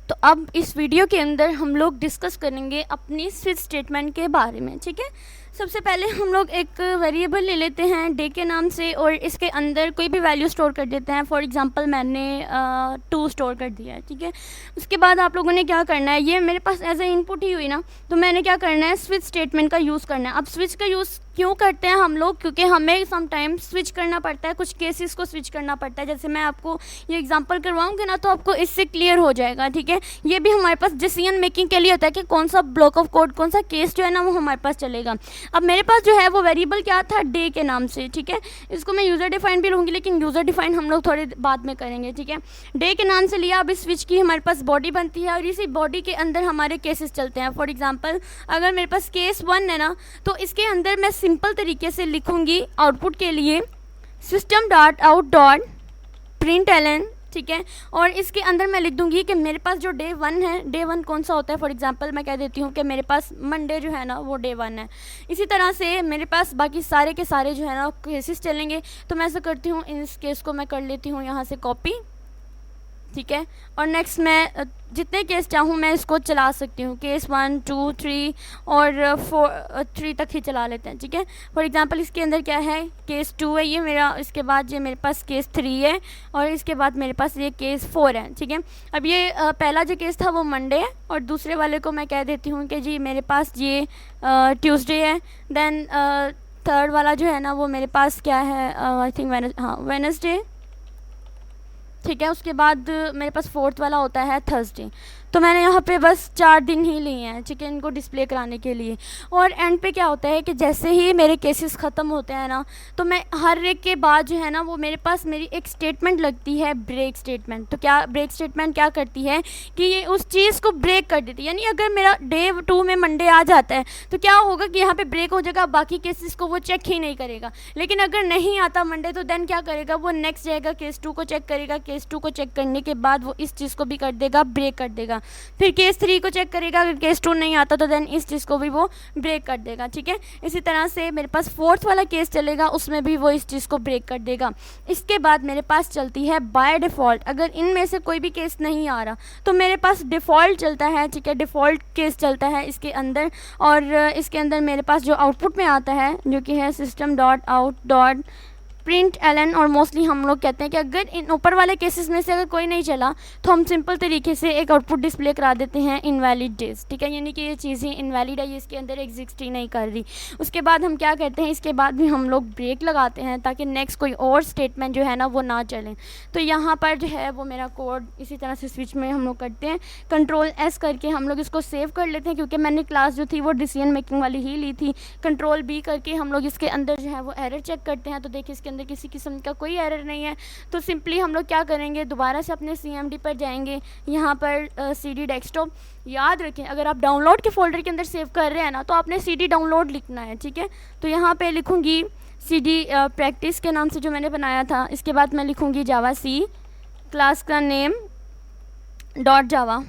तो अब इस वीडियो के अंदर हम लोग डिस्कस करेंगे अपनी स्विच स्टेटमेंट के बारे में, ठीक है। सबसे पहले हम लोग एक वेरिएबल ले लेते हैं डे के नाम से और इसके अंदर कोई भी वैल्यू स्टोर कर देते हैं। फॉर एग्जांपल मैंने 2 स्टोर कर दिया है, ठीक है। उसके बाद आप लोगों ने क्या करना है, ये मेरे पास एज ए इनपुट ही हुई ना, तो मैंने क्या करना है, स्विच स्टेटमेंट का यूज़ करना है। अब स्विच का यूज़ क्यों करते हैं हम लोग, क्योंकि हमें समटाइम्स स्विच करना पड़ता है, कुछ केसेस को स्विच करना पड़ता है। जैसे मैं आपको ये एग्जांपल करवाऊंगी ना, तो आपको इससे क्लियर हो जाएगा, ठीक है। ये भी हमारे पास डिसीजन मेकिंग के लिए होता है कि कौन सा ब्लॉक ऑफ कोड, कौन सा केस जो है ना वो हमारे पास चलेगा। अब मेरे पास जो है वो वेरिएबल क्या था, डे के नाम से, ठीक है। इसको मैं यूज़र डिफाइन भी लूँगी, लेकिन यूज़र डिफाइन हम लोग थोड़ी बाद में करेंगे, ठीक है। डे के नाम से लिया। अब इस स्विच की हमारे पास बॉडी बनती है और इसी बॉडी के अंदर हमारे केसेस चलते हैं। फॉर एग्जाम्पल अगर मेरे पास केस 1 है ना, तो इसके अंदर मैं सिंपल तरीके से लिखूंगी आउटपुट के लिए system dot out dot println, ठीक है। और इसके अंदर मैं लिख दूंगी कि मेरे पास जो डे 1 है, डे 1 कौन सा होता है। फॉर एग्जांपल मैं कह देती हूँ कि मेरे पास मंडे जो है ना वो डे 1 है। इसी तरह से मेरे पास बाकी सारे के सारे जो है ना केसेस चलेंगे। तो मैं ऐसा करती हूँ, इस केस को मैं कर लेती हूँ यहाँ से कॉपी, ठीक है। और नेक्स्ट मैं जितने केस चाहूँ मैं इसको चला सकती हूँ, केस 1 2 3 और 3 तक ही चला लेते हैं, ठीक है। फॉर एग्जांपल इसके अंदर क्या है, केस 2 है ये मेरा, इसके बाद ये मेरे पास केस 3 है और इसके बाद मेरे पास ये केस 4 है, ठीक है। अब ये पहला जो केस था वो मंडे है और दूसरे वाले को मैं कह देती हूँ कि जी मेरे पास ये ट्यूसडे है। देन थर्ड वाला जो है ना वो मेरे पास क्या है, आई थिंक वेनसडे, ठीक है। उसके बाद मेरे पास फोर्थ वाला होता है थर्सडे। तो मैंने यहाँ पे बस 4 दिन ही लिए हैं, ठीक है, इनको डिस्प्ले कराने के लिए। और एंड पे क्या होता है कि जैसे ही मेरे केसेस ख़त्म होते हैं ना, तो मैं हर एक के बाद जो है ना वो मेरे पास मेरी एक स्टेटमेंट लगती है, ब्रेक स्टेटमेंट। तो क्या ब्रेक स्टेटमेंट क्या करती है कि ये उस चीज़ को ब्रेक कर देती है। यानी अगर मेरा डे 2 में मंडे आ जाता है तो क्या होगा कि यहाँ पर ब्रेक हो जाएगा, बाकी केसेस को वो चेक ही नहीं करेगा। लेकिन अगर नहीं आता मंडे तो देन क्या करेगा, वो नेक्स्ट जाएगा, केस 2 को चेक करेगा, केस 2 को चेक करने के बाद वो इस चीज़ को भी कर देगा, ब्रेक कर देगा। फिर केस 3 को चेक करेगा, अगर केस 2 नहीं आता तो देन इस चीज़ को भी वो ब्रेक कर देगा, ठीक है। इसी तरह से मेरे पास फोर्थ वाला केस चलेगा, उसमें भी वो इस चीज़ को ब्रेक कर देगा। इसके बाद मेरे पास चलती है बाय डिफ़ॉल्ट। अगर इनमें से कोई भी केस नहीं आ रहा तो मेरे पास डिफ़ॉल्ट चलता है, ठीक है, डिफ़ॉल्ट केस चलता है इसके अंदर। और इसके अंदर मेरे पास जो आउटपुट में आता है जो कि है system dot out dot println. और मोस्टली हम लोग कहते हैं कि अगर इन ऊपर वाले केसेस में से अगर कोई नहीं चला तो हम सिंपल तरीके से एक आउटपुट डिस्प्ले करा देते हैं इनवैलिड डेज, ठीक है। यानी कि ये चीज़ें इनवैलिड है, ये इसके अंदर एग्जिस्ट ही नहीं कर रही। उसके बाद हम क्या करते हैं, इसके बाद भी हम लोग ब्रेक लगाते हैं ताकि नेक्स्ट कोई और स्टेटमेंट जो है ना वो ना चले। तो यहाँ पर जो है वो मेरा कोड इसी तरह से स्विच में हम लोग करते हैं, Ctrl+S करके हम लोग इसको सेव कर लेते हैं, क्योंकि मैंने क्लास जो थी वो डिसीजन मेकिंग वाली ही ली थी। Ctrl+B करके हम लोग इसके अंदर जो है वो एरर चेक करते हैं। तो देखिए इसके अंदर किसी किस्म का कोई एरर नहीं है। तो सिंपली हम लोग क्या करेंगे, दोबारा से अपने CMD पर जाएंगे, यहाँ पर CD डेस्कटॉप। याद रखें अगर आप डाउनलोड के फोल्डर के अंदर सेव कर रहे हैं ना तो आपने CD डाउनलोड लिखना है, ठीक है। तो यहाँ पे लिखूँगी CD प्रैक्टिस के नाम से जो मैंने बनाया था। इसके बाद मैं लिखूँगी जावा C, क्लास का नेम डॉट जावा,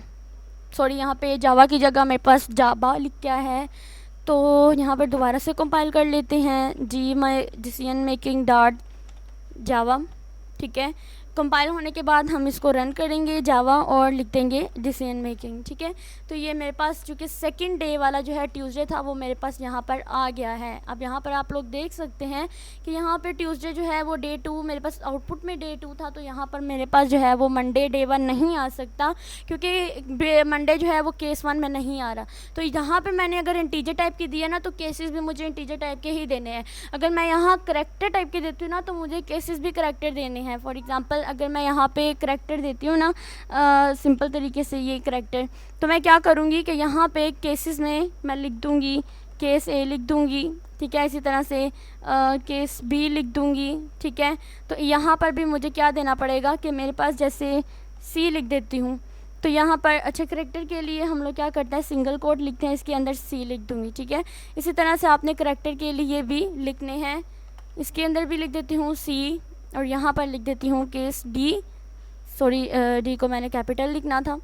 सॉरी यहाँ पे जावा की जगह मेरे पास जावा लिख क्या है। तो यहाँ पर दोबारा से कंपाइल कर लेते हैं, जी my decision making dot java, ठीक है। कंपाइल होने के बाद हम इसको रन करेंगे जावा और लिख देंगे डिसीजन मेकिंग, ठीक है। तो ये मेरे पास चूँकि सेकंड डे वाला जो है ट्यूसडे था वो मेरे पास यहाँ पर आ गया है। अब यहाँ पर आप लोग देख सकते हैं कि यहाँ पर ट्यूसडे जो है वो डे 2 मेरे पास आउटपुट में डे 2 था। तो यहाँ पर मेरे पास जो है वो मंडे डे 1 नहीं आ सकता, क्योंकि मंडे जो है वो केस 1 में नहीं आ रहा। तो यहाँ पर मैंने अगर इंटीजर टाइप की दिया ना तो केसेस भी मुझे इंटीजर टाइप के ही देने हैं। अगर मैं यहाँ करेक्टर टाइप के देती हूँ ना तो मुझे केसेस भी करेक्टर देने हैं। फॉर एग्जाम्पल अगर मैं यहाँ पे करेक्टर देती हूँ ना, सिंपल तरीके से ये करेक्टर, तो मैं क्या करूँगी कि यहाँ पे केसेस में मैं लिख दूँगी केस A लिख दूँगी, ठीक है। इसी तरह से केस B लिख दूँगी, ठीक है। तो यहाँ पर भी मुझे क्या देना पड़ेगा कि मेरे पास जैसे C लिख देती हूँ तो यहाँ पर अच्छा करेक्टर के लिए हम लोग क्या करते हैं, सिंगल कोट लिखते हैं, इसके अंदर C लिख दूँगी, ठीक है। इसी तरह से आपने करेक्टर के लिए भी लिखने हैं, इसके अंदर भी लिख देती हूँ C और यहाँ पर लिख देती हूँ केस D, सॉरी D को मैंने कैपिटल लिखना था।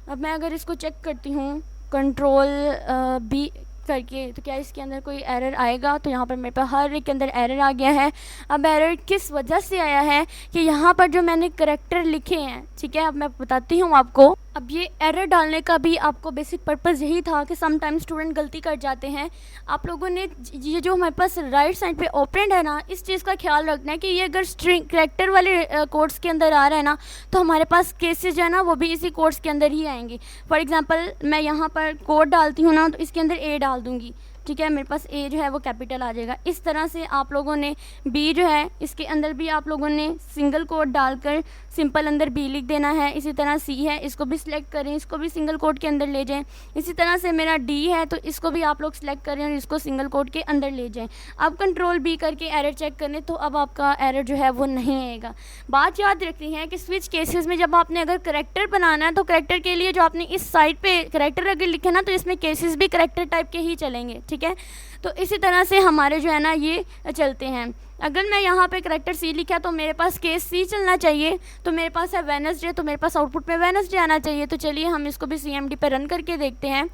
अब मैं अगर इसको चेक करती हूँ Ctrl+B करके तो क्या इसके अंदर कोई एरर आएगा। तो यहाँ पर मेरे पास हर एक के अंदर एरर आ गया है। अब एरर किस वजह से आया है कि यहाँ पर जो मैंने करेक्टर लिखे हैं, ठीक है, अब मैं बताती हूँ आपको। अब ये एरर डालने का भी आपको बेसिक पर्पज़ यही था कि सम टाइम स्टूडेंट गलती कर जाते हैं। आप लोगों ने ये जो हमारे पास राइट साइड पे ऑपरेंड है ना, इस चीज़ का ख्याल रखना है कि ये अगर स्ट्रिंग करैक्टर वाले कोड्स के अंदर आ रहा है ना, तो हमारे पास केसेस जो है ना वो भी इसी कोड्स के अंदर ही आएंगे। फॉर एग्जांपल मैं यहाँ पर कोड डालती हूँ ना, तो इसके अंदर ए डाल दूँगी, ठीक है, मेरे पास ए जो है वो कैपिटल आ जाएगा। इस तरह से आप लोगों ने बी जो है इसके अंदर भी आप लोगों ने सिंगल कोट डालकर सिंपल अंदर बी लिख देना है। इसी तरह सी है, इसको भी सिलेक्ट करें, इसको भी सिंगल कोट के अंदर ले जाएं। इसी तरह से मेरा डी है, तो इसको भी आप लोग सिलेक्ट करें और इसको सिंगल कोट के अंदर ले जाएं। अब कंट्रोल बी करके एरर चेक करें, तो अब आपका एरर जो है वो नहीं आएगा। बात याद रखनी है कि स्विच केसेस में जब आपने अगर करेक्टर बनाना है, तो करेक्टर के लिए जो आपने इस साइड पे करेक्टर अगर लिखे ना, तो इसमें केसेस भी करेक्टर टाइप के ही चलेंगे, ठीक है। तो इसी तरह से हमारे जो है ना ये चलते हैं। अगर मैं यहाँ पे करेक्टर सी लिखा तो मेरे पास केस सी चलना चाहिए, तो मेरे पास है वेडनेसडे, तो मेरे पास आउटपुट में वेडनेसडे आना चाहिए। तो चलिए हम इसको भी CMD पे रन करके देखते हैं।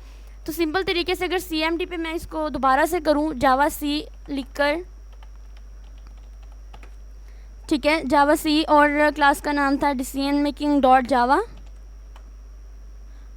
तो सिंपल तरीके से अगर CMD पे मैं इसको दोबारा से करूँ, जावा सी लिखकर, ठीक है, जावा सी और क्लास का नाम था डिसीजन मेकिंग डॉट जावा।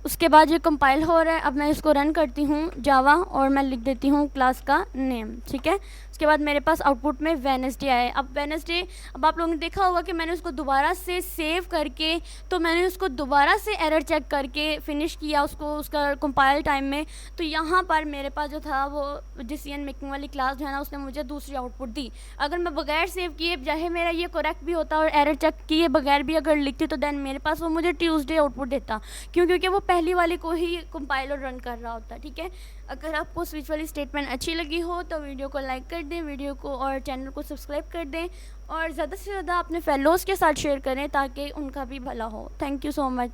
उसके बाद ये कंपाइल हो रहा है। अब मैं इसको रन करती हूँ जावा और मैं लिख देती हूँ क्लास का नेम, ठीक है। उसके बाद मेरे पास आउटपुट में वेडनेसडे आया। अब वेडनेसडे, अब आप लोगों ने देखा होगा कि मैंने उसको दोबारा से सेव करके, तो मैंने उसको दोबारा से एरर चेक करके फिनिश किया उसको उसका कंपाइल टाइम में। तो यहाँ पर मेरे पास जो था वो डिसीजन मेकिंग वाली क्लास जो है ना, उसने मुझे दूसरी आउटपुट दी। अगर मैं बगैर सेव किए, चाहे मेरा ये करेक्ट भी होता और एरर चेक किए बगैर भी अगर लिखती, तो देन मेरे पास वो मुझे ट्यूसडे आउटपुट देता। क्यों? क्योंकि वो पहली वाली को ही कंपाइल और रन कर रहा होता, ठीक है। अगर आपको स्विच वाली स्टेटमेंट अच्छी लगी हो तो वीडियो को लाइक कर दें, वीडियो को और चैनल को सब्सक्राइब कर दें, और ज़्यादा से ज़्यादा अपने फेलोज़ के साथ शेयर करें ताकि उनका भी भला हो। Thank you so much.